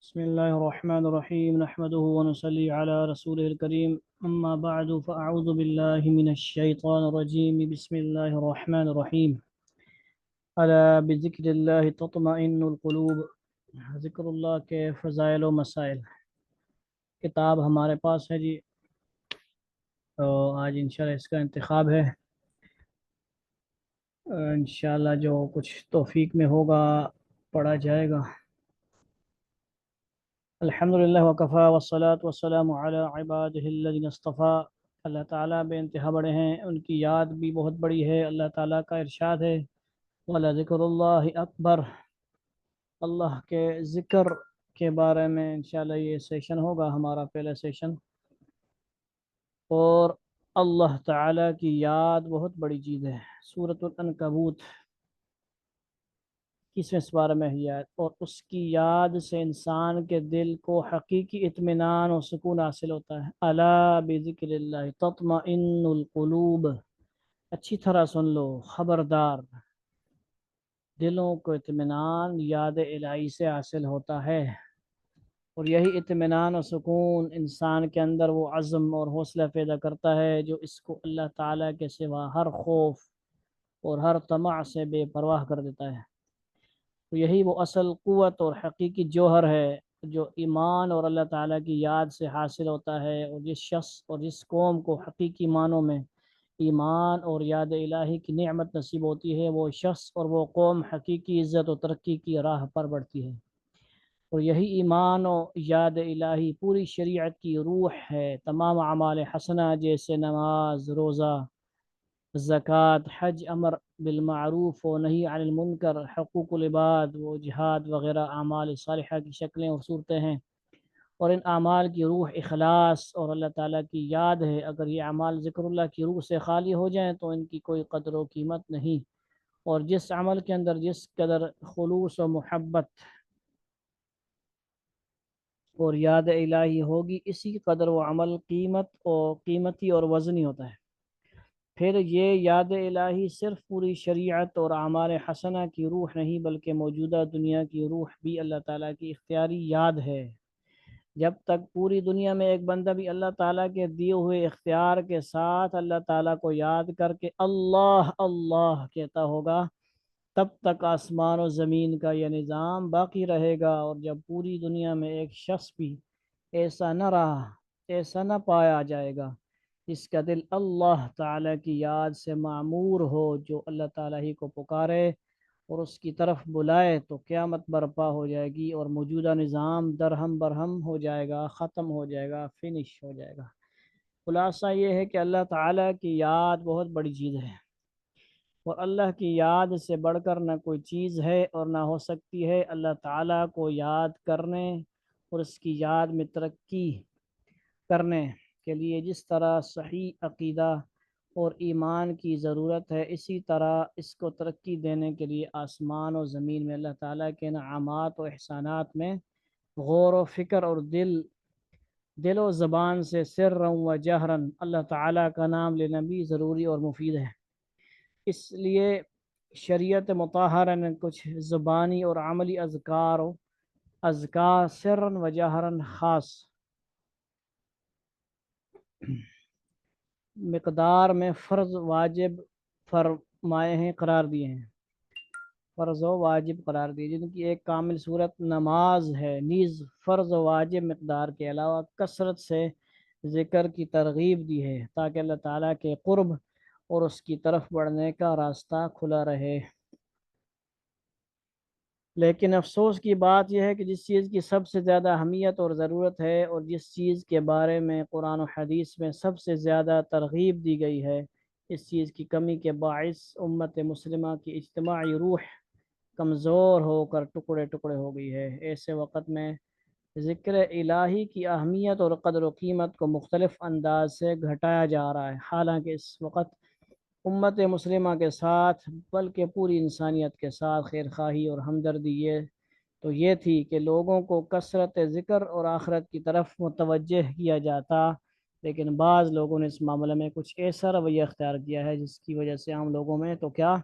بسم الله الرحمن الرحيم نحمده ونصلي على رسوله الكريم أما بعد فأعوذ بالله من الشيطان الرجيم بسم الله الرحمن الرحيم ألا بذكر الله تطمئن القلوب ذکر اللہ کے فضائل و مسائل کتاب ہمارے پاس ہے جی. تو آج انشاءاللہ اس کا انتخاب ہے. انشاءاللہ جو کچھ توفیق میں ہوگا پڑھا جائے گا. الحمدللہ وکفا والصلاة والسلام علی عباده الذین اصطفیٰ. اللہ تعالیٰ بے انتہا بڑے ہیں، ان کی یاد بھی بہت بڑی ہے. اللہ تعالیٰ کا ارشاد ہے وَلَذِكْرُ اللَّهِ اکبر. اللہ کے ذکر کے بارے میں انشاءاللہ یہ سیشن ہوگا، ہمارا پہلا سیشن. اور اللہ تعالیٰ کی یاد بہت بڑی چیز ہے. سورۃ العنکبوت 21ویں سپارہ میں ہے یاد، اور اس کی یاد سے انسان کے دل کو حقیقی اطمینان و سکون حاصل ہوتا ہے. الا بذکر اللہ تطمئن القلوب. اچھی طرح سن لو، خبردار، دلوں کو اطمینان یاد الہی سے حاصل ہوتا ہے. اور یہی اطمینان و سکون انسان کے اندر وہ عزم اور حوصلہ پیدا کرتا ہے جو اس کو اللہ تعالیٰ کے سوا ہر خوف اور ہر طمع سے بے پرواہ کر دیتا ہے. تو یہی وہ اصل قوت اور حقیقی جوہر ہے جو ایمان اور اللہ تعالیٰ کی یاد سے حاصل ہوتا ہے. اور جس شخص اور جس قوم کو حقیقی معنوں میں ایمان اور یاد الہی کی نعمت نصیب ہوتی ہے، وہ شخص اور وہ قوم حقیقی عزت و ترقی کی راہ پر بڑھتی ہے. اور یہی ایمان و یاد الہی پوری شریعت کی روح ہے. تمام اعمال حسنہ جیسے نماز، روزہ، زکوٰۃ، حج، امر بالمعروف و نہی عن المنکر، حقوق العباد و جہاد وغیرہ اعمال صالحہ کی شکلیں اور صورتیں ہیں. اور ان اعمال کی روح اخلاص اور اللہ تعالیٰ کی یاد ہے. اگر یہ اعمال ذکر اللہ کی روح سے خالی ہو جائیں تو ان کی کوئی قدر و قیمت نہیں. اور جس عمل کے اندر جس قدر خلوص و محبت اور یاد الہی ہوگی، اسی قدر وہ عمل قیمتی اور وزنی ہوتا ہے. پھر یہ یاد الہی صرف پوری شریعت اور اعمال حسنہ کی روح نہیں بلکہ موجودہ دنیا کی روح بھی اللہ تعالیٰ کی اختیاری یاد ہے. جب تک پوری دنیا میں ایک بندہ بھی اللہ تعالیٰ کے دیے ہوئے اختیار کے ساتھ اللہ تعالیٰ کو یاد کر کے اللہ اللہ کہتا ہوگا، تب تک آسمان و زمین کا یہ نظام باقی رہے گا. اور جب پوری دنیا میں ایک شخص بھی ایسا نہ پایا جائے گا جس کا دل اللہ تعالیٰ کی یاد سے معمور ہو، جو اللہ تعالیٰ ہی کو پکارے اور اس کی طرف بلائے، تو قیامت برپا ہو جائے گی اور موجودہ نظام درہم برہم ہو جائے گا، ختم ہو جائے گا، فنش ہو جائے گا. خلاصہ یہ ہے کہ اللہ تعالیٰ کی یاد بہت بڑی چیز ہے، اور اللہ کی یاد سے بڑھ کر نہ کوئی چیز ہے اور نہ ہو سکتی ہے. اللہ تعالیٰ کو یاد کرنے اور اس کی یاد میں ترقی کرنے کے لیے جس طرح صحیح عقیدہ اور ایمان کی ضرورت ہے، اسی طرح اس کو ترقی دینے کے لیے آسمان و زمین میں اللہ تعالیٰ کے انعامات و احسانات میں غور و فکر اور دل و زبان سے سرًا و جہراً اللہ تعالیٰ کا نام لینا بھی ضروری اور مفید ہے. اس لیے شریعت مطہرہ نے کچھ زبانی اور عملی اذکار سرًا و جہراً خاص مقدار میں فرض واجب فرمائے ہیں، قرار دیے ہیں، فرض و واجب قرار دیے، جن کی ایک کامل صورت نماز ہے. نیز فرض و واجب مقدار کے علاوہ کثرت سے ذکر کی ترغیب دی ہے تاکہ اللہ تعالیٰ کے قرب اور اس کی طرف بڑھنے کا راستہ کھلا رہے. لیکن افسوس کی بات یہ ہے کہ جس چیز کی سب سے زیادہ اہمیت اور ضرورت ہے اور جس چیز کے بارے میں قرآن و حدیث میں سب سے زیادہ ترغیب دی گئی ہے، اس چیز کی کمی کے باعث امت مسلمہ کی اجتماعی روح کمزور ہو کر ٹکڑے ٹکڑے ہو گئی ہے. ایسے وقت میں ذکر الہی کی اہمیت اور قدر و قیمت کو مختلف انداز سے گھٹایا جا رہا ہے. حالانکہ اس وقت امت مسلمہ کے ساتھ بلکہ پوری انسانیت کے ساتھ خیر خواہی اور ہمدردی یہ تھی کہ لوگوں کو کثرت ذکر اور آخرت کی طرف متوجہ کیا جاتا، لیکن بعض لوگوں نے اس معاملے میں کچھ ایسا رویہ اختیار کیا ہے جس کی وجہ سے عام لوگوں میں تو کیا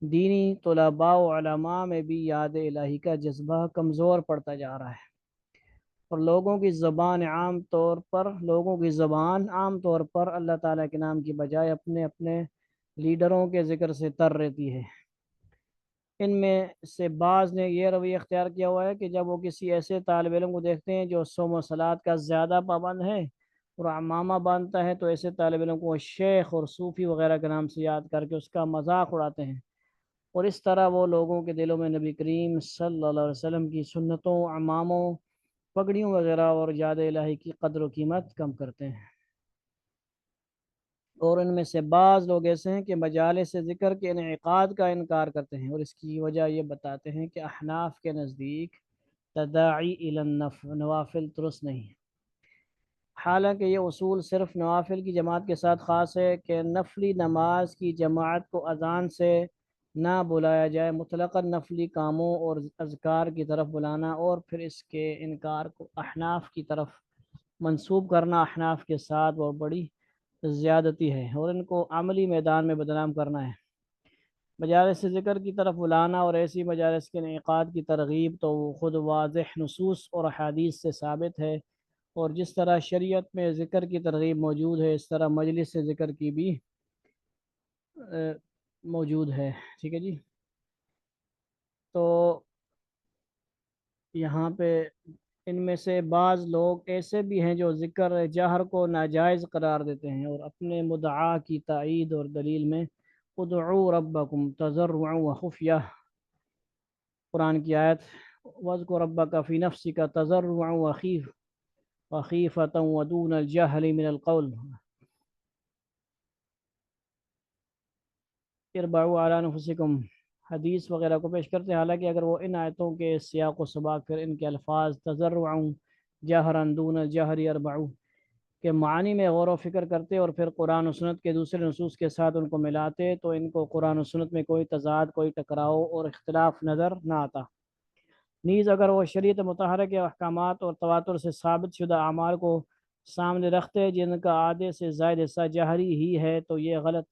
دینی طلباء و علماء میں بھی یاد الہی کا جذبہ کمزور پڑتا جا رہا ہے. اور لوگوں کی زبان عام طور پر اللہ تعالیٰ کے نام کی بجائے اپنے اپنے لیڈروں کے ذکر سے تر رہتی ہے۔ ان میں سے بعض نے یہ رویہ اختیار کیا ہوا ہے کہ جب وہ کسی ایسے طالب علم کو دیکھتے ہیں جو صوم و صلات کا زیادہ پابند ہے اور عمامہ باندھتا ہے، تو ایسے طالب علم کو شیخ اور صوفی وغیرہ کے نام سے یاد کر کے اس کا مذاق اڑاتے ہیں، اور اس طرح وہ لوگوں کے دلوں میں نبی کریم صلی اللہ علیہ وسلم کی سنتوں، عماموں، پگڑیوں وغیرہ اور یاد الہی کی قدر و قیمت کم کرتے ہیں۔ اور ان میں سے بعض لوگ ایسے ہیں کہ مجالس ذکر کے انعقاد کا انکار کرتے ہیں، اور اس کی وجہ یہ بتاتے ہیں کہ احناف کے نزدیک تداعی الی نوافل درست نہیں ہے۔ حالانکہ یہ اصول صرف نوافل کی جماعت کے ساتھ خاص ہے کہ نفلی نماز کی جماعت کو اذان سے نہ بلایا جائے، مطلقاً نفلی کاموں اور اذکار کی طرف بلانا اور پھر اس کے انکار کو احناف کی طرف منسوب کرنا احناف کے ساتھ وہ بڑی زیادتی ہے اور ان کو عملی میدان میں بدنام کرنا ہے۔ مجالس ذکر کی طرف بلانا اور ایسی مجالس کے انعقاد کی ترغیب تو وہ خود واضح نصوص اور احادیث سے ثابت ہے، اور جس طرح شریعت میں ذکر کی ترغیب موجود ہے اس طرح مجلس ذکر کی بھی موجود ہے۔ ٹھیک ہے جی، تو یہاں پہ ان میں سے بعض لوگ ایسے بھی ہیں جو ذکر جہر کو ناجائز قرار دیتے ہیں اور اپنے مدعا کی تائید اور دلیل میں ادعوا ربکم تضرعا وخفیہ، قرآن کی آیت وَاذْكُرْ رَبَّكَ فِي نَفْسِكَ تَضَرُّعًا وَخِيفَةً وَدُونَ الْجَهْرِ مِنَ الْقَوْلِ اربعوا علی انفسکم حدیث وغیرہ کو پیش کرتے ہیں، حالانکہ اگر وہ ان آیتوں کے سیاق و سباق پھر ان کے الفاظ تضرعا جہرا دون الجہر اربعوا کے معنی میں غور و فکر کرتے اور پھر قرآن و سنت کے دوسرے نصوص کے ساتھ ان کو ملاتے تو ان کو قرآن و سنت میں کوئی تضاد، کوئی ٹکراؤ اور اختلاف نظر نہ آتا۔ نیز اگر وہ شریعت مطہرہ کے احکامات اور تواتر سے ثابت شدہ اعمال کو سامنے رکھتے جن کا آدھے سے زائد حصہ جہری ہی ہے تو یہ غلط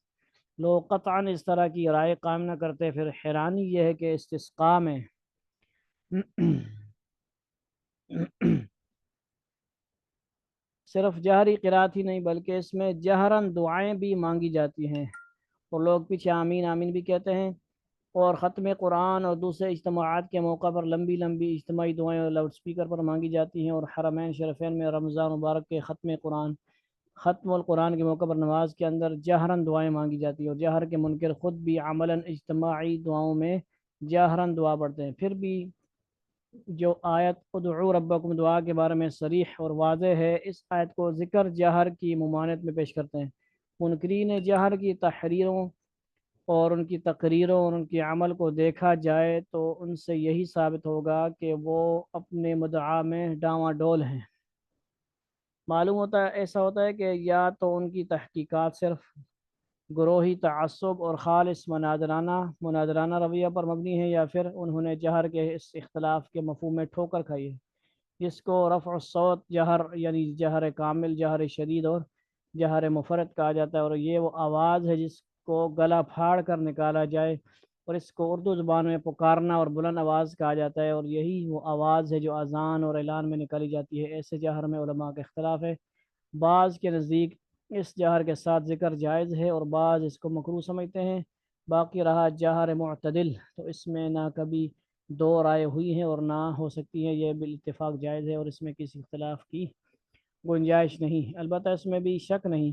لوگ قطعاً اس طرح کی رائے قائم نہ کرتے۔ پھر حیرانی یہ ہے کہ استسقاء میں صرف جہری قرات ہی نہیں بلکہ اس میں جہراً دعائیں بھی مانگی جاتی ہیں، اور لوگ پیچھے آمین آمین بھی کہتے ہیں، اور ختم قرآن اور دوسرے اجتماعات کے موقع پر لمبی لمبی اجتماعی دعائیں اور لاؤڈ سپیکر پر مانگی جاتی ہیں، اور حرمین شریفین میں رمضان مبارک کے ختم القرآن کے موقع پر نماز کے اندر جہراً دعائیں مانگی جاتی ہیں، اور جہر کے منکر خود بھی عملاً اجتماعی دعاؤں میں جہراً دعا پڑھتے ہیں۔ پھر بھی جو آیت ادعو ربکم دعا کے بارے میں صریح اور واضح ہے، اس آیت کو ذکر جہر کی ممانعت میں پیش کرتے ہیں۔ منکرین جہر کی تحریروں اور ان کی تقریروں اور ان کی عمل کو دیکھا جائے تو ان سے یہی ثابت ہوگا کہ وہ اپنے مدعا میں ڈاواں ڈول ہیں۔ معلوم ہوتا ہے ایسا ہوتا ہے کہ یا تو ان کی تحقیقات صرف گروہی تعصب اور خالص مناظرانہ رویہ پر مبنی ہے، یا پھر انہوں نے جہر کے اس اختلاف کے مفہوم میں ٹھوکر کھائی ہے جس کو رفع الصوت جہر یعنی جہر کامل، جہر شدید اور جہر مفرد کہا جاتا ہے، اور یہ وہ آواز ہے جس کو گلا پھاڑ کر نکالا جائے، اور اس کو اردو زبان میں پکارنا اور بلند آواز کہا جاتا ہے، اور یہی وہ آواز ہے جو اذان اور اعلان میں نکالی جاتی ہے۔ ایسے جہر میں علماء کا اختلاف ہے، بعض کے نزدیک اس جہر کے ساتھ ذکر جائز ہے اور بعض اس کو مکروہ سمجھتے ہیں۔ باقی رہا جہر معتدل، تو اس میں نہ کبھی دو رائے ہوئی ہیں اور نہ ہو سکتی ہیں، یہ بالاتفاق جائز ہے اور اس میں کسی اختلاف کی گنجائش نہیں۔ البتہ اس میں بھی شک نہیں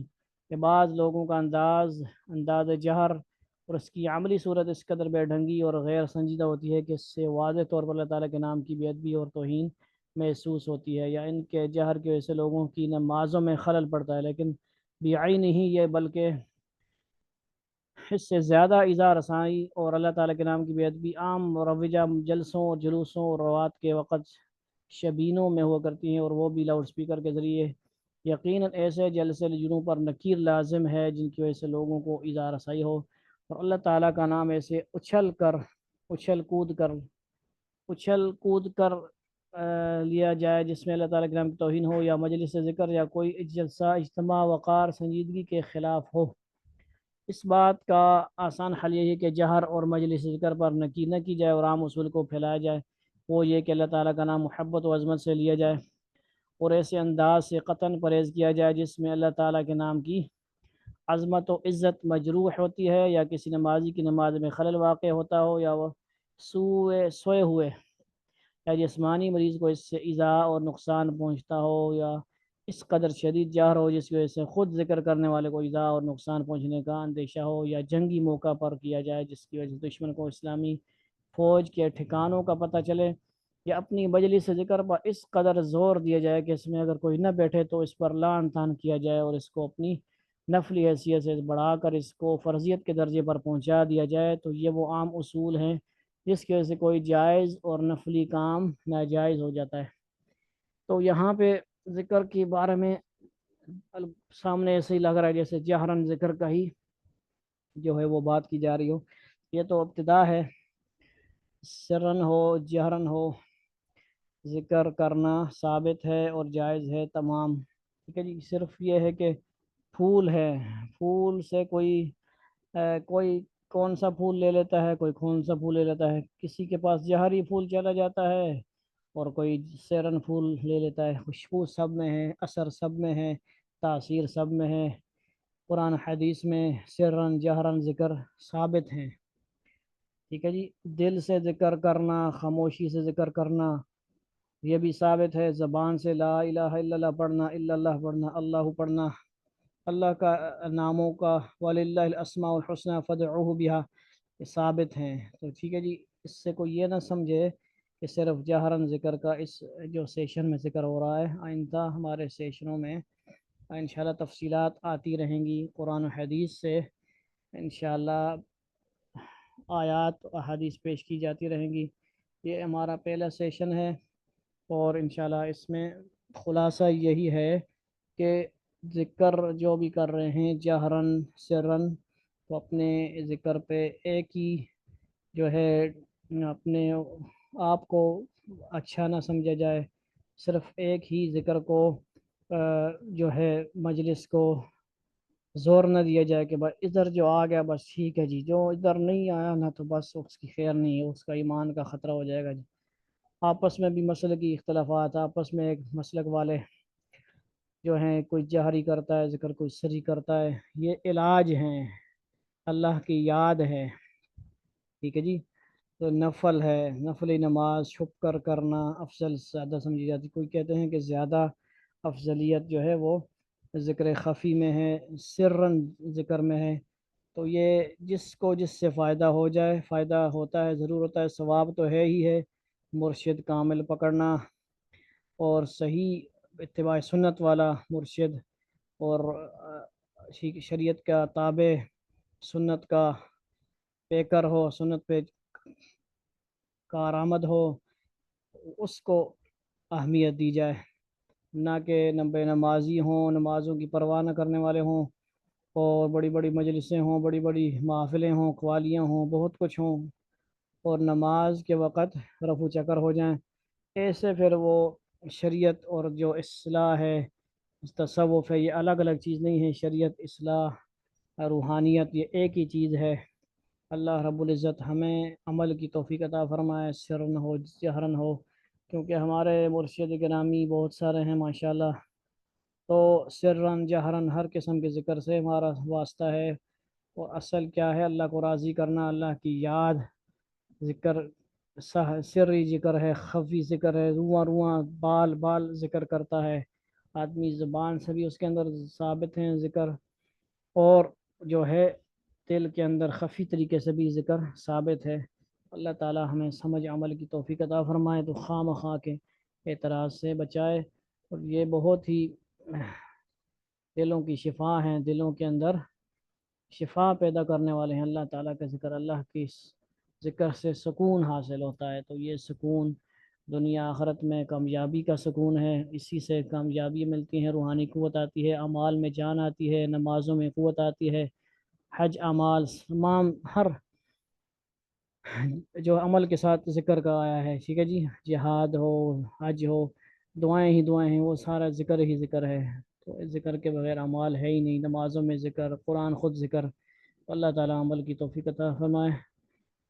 کہ بعض لوگوں کا انداز جہر اور اس کی عملی صورت اس قدر بے ڈھنگی اور غیر سنجیدہ ہوتی ہے کہ اس سے واضح طور پر اللہ تعالیٰ کے نام کی بے ادبی اور توہین محسوس ہوتی ہے، یا ان کے جہر کی وجہ سے لوگوں کی نمازوں میں خلل پڑتا ہے، لیکن بعین نہیں یہ بلکہ اس سے زیادہ ایذا رسائی اور اللہ تعالیٰ کے نام کی بے ادبی عام مروجہ جلسوں اور جلوسوں اور روات کے وقت شبینوں میں ہوا کرتی ہیں، اور وہ بھی لاؤڈ سپیکر کے ذریعے۔ یقیناً ایسے جلسے جنوں پر نکیر لازم ہے جن کی وجہ سے لوگوں کو ایذا رسائی ہو، اور اللہ تعالیٰ کا نام ایسے اچھل کود کر لیا جائے جس میں اللہ تعالیٰ کے نام کی توہین ہو، یا مجلس ذکر یا کوئی جلسہ اجتماع وقار سنجیدگی کے خلاف ہو۔ اس بات کا آسان حل یہ ہے کہ جہر اور مجلس ذکر پر نکیر نہ کی جائے اور عام اصول کو پھیلایا جائے، وہ یہ کہ اللہ تعالیٰ کا نام محبت و عظمت سے لیا جائے، اور ایسے انداز سے قطن پرہیز کیا جائے جس میں اللہ تعالیٰ کے نام کی عظمت و عزت مجروح ہوتی ہے، یا کسی نمازی کی نماز میں خلل واقع ہوتا ہو، یا وہ سوئے ہوئے یا جسمانی مریض کو اس سے ایذا اور نقصان پہنچتا ہو، یا اس قدر شدید جہر ہو جس کی وجہ سے خود ذکر کرنے والے کو ایذا اور نقصان پہنچنے کا اندیشہ ہو، یا جنگی موقع پر کیا جائے جس کی وجہ سے دشمن کو اسلامی فوج کے ٹھکانوں کا پتہ چلے، یا اپنی مجلس سے ذکر پر اس قدر زور دیا جائے کہ اس میں اگر کوئی نہ بیٹھے تو اس پر لعن طعن کیا جائے، اور اس کو اپنی نفلی حیثیت سے بڑھا کر اس کو فرضیت کے درجے پر پہنچا دیا جائے، تو یہ وہ عام اصول ہیں جس کی وجہ سے کوئی جائز اور نفلی کام ناجائز ہو جاتا ہے۔ تو یہاں پہ ذکر کے بارے میں سامنے ایسے ہی لگ رہا ہے جیسے جہرن ذکر کا ہی جو ہے وہ بات کی جا رہی ہو۔ یہ تو ابتدا ہے، سرن ہو جہرن ہو ذکر کرنا ثابت ہے اور جائز ہے تمام، ٹھیک ہے جی۔ صرف یہ ہے کہ پھول ہے، پھول سے کوئی کون سا پھول لے لیتا ہے، کوئی کون سا پھول لے لیتا ہے، کسی کے پاس جہری پھول چلا جاتا ہے اور کوئی سیرن پھول لے لیتا ہے۔ خوشبو سب میں ہے، اثر سب میں ہے، تاثیر سب میں ہے۔ قرآن حدیث میں سرن جہرن ذکر ثابت ہیں، ٹھیک ہے جی۔ دل سے ذکر کرنا، خاموشی سے ذکر کرنا، یہ بھی ثابت ہے۔ زبان سے لا الہ الا اللہ پڑھنا، الا اللہ پڑھنا، اللہ پڑھنا، اللہ کا ناموں کا وَلِلَّهِ الْأَسْمَاءُ الْحُسْنَى فَادْعُوهُ بِهَا، یہ ثابت ہیں۔ تو ٹھیک ہے جی، اس سے کوئی یہ نہ سمجھے کہ صرف جہرن ذکر کا اس جو سیشن میں ذکر ہو رہا ہے، آئندہ ہمارے سیشنوں میں انشاءاللہ تفصیلات آتی رہیں گی قرآن و حدیث سے، انشاءاللہ آیات و حدیث پیش کی جاتی رہیں گی۔ یہ ہمارا پہلا سیشن ہے، اور انشاءاللہ اس میں خلاصہ یہی ہے کہ ذکر جو بھی کر رہے ہیں جہرن سرن، تو اپنے ذکر پہ ایک ہی جو ہے اپنے آپ کو اچھا نہ سمجھا جائے، صرف ایک ہی ذکر کو جو ہے مجلس کو زور نہ دیا جائے کہ بس ادھر جو آ گیا بس ٹھیک ہے جی، جو ادھر نہیں آیا نا تو بس اس کی خیر نہیں ہے، اس کا ایمان کا خطرہ ہو جائے گا جی۔ آپس میں بھی مسلکی اختلافات، آپس میں ایک مسلک والے جو ہیں، کوئی جہری کرتا ہے ذکر، کوئی سری کرتا ہے، یہ علاج ہیں، اللہ کی یاد ہے، ٹھیک ہے جی۔ تو نفل ہے، نفلی نماز چھپ کر کرنا افضل زیادہ سمجھی جاتی، کوئی کہتے ہیں کہ زیادہ افضلیت جو ہے وہ ذکر خفی میں ہے، سرن ذکر میں ہے۔ تو یہ جس کو جس سے فائدہ ہو جائے، فائدہ ہوتا ہے ضرور ہوتا ہے، ثواب تو ہے ہی ہے، مرشد کامل پکڑنا اور صحیح اتباع سنت والا مرشد، اور شریعت کا تابع، سنت کا پیکر ہو، سنت پہ کارآمد ہو، اس کو اہمیت دی جائے، نہ کہ بے نمازی ہوں، نمازوں کی پرواہ نہ کرنے والے ہوں، اور بڑی بڑی مجلسیں ہوں، بڑی بڑی محفلیں ہوں، قوالیاں ہوں، بہت کچھ ہوں، اور نماز کے وقت رفو چکر ہو جائیں، ایسے پھر وہ شریعت اور جو اصلاح ہے، تصوف ہے، یہ الگ الگ چیز نہیں ہے، شریعت، اصلاح، روحانیت یہ ایک ہی چیز ہے۔ اللہ رب العزت ہمیں عمل کی توفیق عطا فرمائے، سرن ہو جہرن ہو، کیونکہ ہمارے مرشد گرامی بہت سارے ہیں ماشاءاللہ، تو سرن جہرن ہر قسم کے ذکر سے ہمارا واسطہ ہے، اور اصل کیا ہے؟ اللہ کو راضی کرنا، اللہ کی یاد، ذکر سری ذکر ہے، خفی ذکر ہے، رواں رواں بال بال ذکر کرتا ہے آدمی، زبان سے بھی اس کے اندر ثابت ہیں ذکر، اور جو ہے دل کے اندر خفی طریقے سے بھی ذکر ثابت ہے۔ اللہ تعالی ہمیں سمجھ عمل کی توفیق عطا فرمائے، تو خواہ مخواہ کے اعتراض سے بچائے، اور یہ بہت ہی دلوں کی شفا ہیں، دلوں کے اندر شفا پیدا کرنے والے ہیں۔ اللہ تعالیٰ کا ذکر، اللہ کی ذکر سے سکون حاصل ہوتا ہے، تو یہ سکون دنیا آخرت میں کامیابی کا سکون ہے، اسی سے کامیابی ملتی ہے، روحانی قوت آتی ہے، اعمال میں جان آتی ہے، نمازوں میں قوت آتی ہے، حج اعمال تمام ہر جو عمل کے ساتھ ذکر کا آیا ہے، ٹھیک ہے جی، جہاد ہو، حج ہو، دعائیں ہی دعائیں ہیں، وہ سارا ذکر ہی ذکر ہے، تو ذکر کے بغیر اعمال ہے ہی نہیں، نمازوں میں ذکر، قرآن خود ذکر۔ اللہ تعالیٰ عمل کی توفیق عطا فرمائے،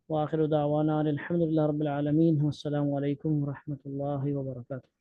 وآخر دعوانا الحمد للہ رب العالمین، والسلام علیکم ورحمۃ اللہ وبرکاتہ۔